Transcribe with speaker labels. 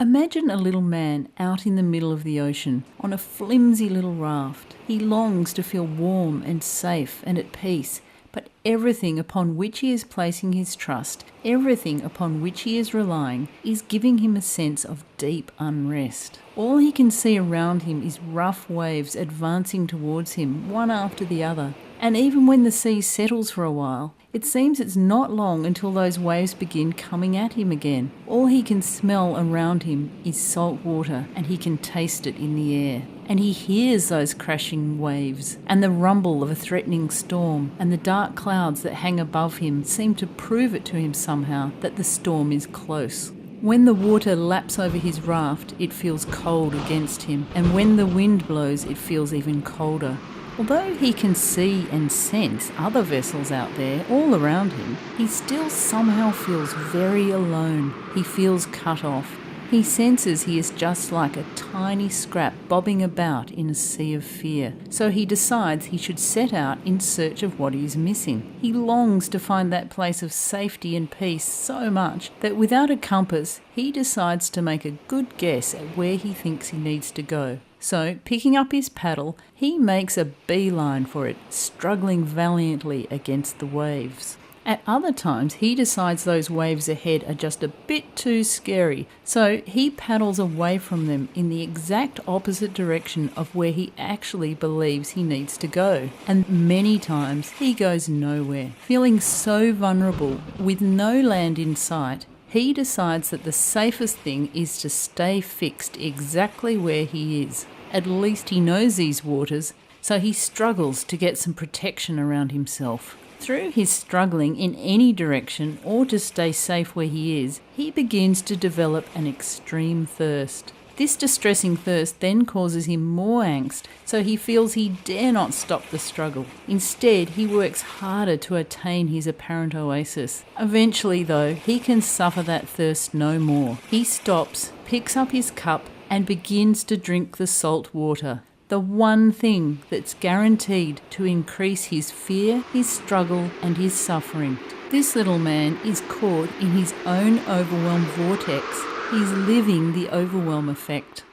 Speaker 1: Imagine a little man out in the middle of the ocean on a flimsy little raft. He longs to feel warm and safe and at peace, but everything upon which he is placing his trust, everything upon which he is relying, is giving him a sense of deep unrest. All he can see around him is rough waves advancing towards him, one after the other. And even when the sea settles for a while, it seems it's not long until those waves begin coming at him again. All he can smell around him is salt water, and he can taste it in the air. And he hears those crashing waves, and the rumble of a threatening storm, and the dark clouds that hang above him seem to prove it to him somehow that the storm is close. When the water laps over his raft, it feels cold against him, and when the wind blows, it feels even colder. Although he can see and sense other vessels out there all around him, he still somehow feels very alone. He feels cut off. He senses he is just like a tiny scrap bobbing about in a sea of fear. So he decides he should set out in search of what he is missing. He longs to find that place of safety and peace so much that without a compass, he decides to make a good guess at where he thinks he needs to go. So, picking up his paddle, he makes a beeline for it, struggling valiantly against the waves. At other times, he decides those waves ahead are just a bit too scary, so he paddles away from them in the exact opposite direction of where he actually believes he needs to go. And many times, he goes nowhere. Feeling so vulnerable, with no land in sight, he decides that the safest thing is to stay fixed exactly where he is. At least he knows these waters, so he struggles to get some protection around himself. Through his struggling in any direction or to stay safe where he is, he begins to develop an extreme thirst. This distressing thirst then causes him more angst, so he feels he dare not stop the struggle. Instead, he works harder to attain his apparent oasis. Eventually, though, he can suffer that thirst no more. He stops, picks up his cup, and begins to drink the salt water. The one thing that's guaranteed to increase his fear, his struggle, and his suffering. This little man is caught in his own overwhelm vortex. He's living the overwhelm effect.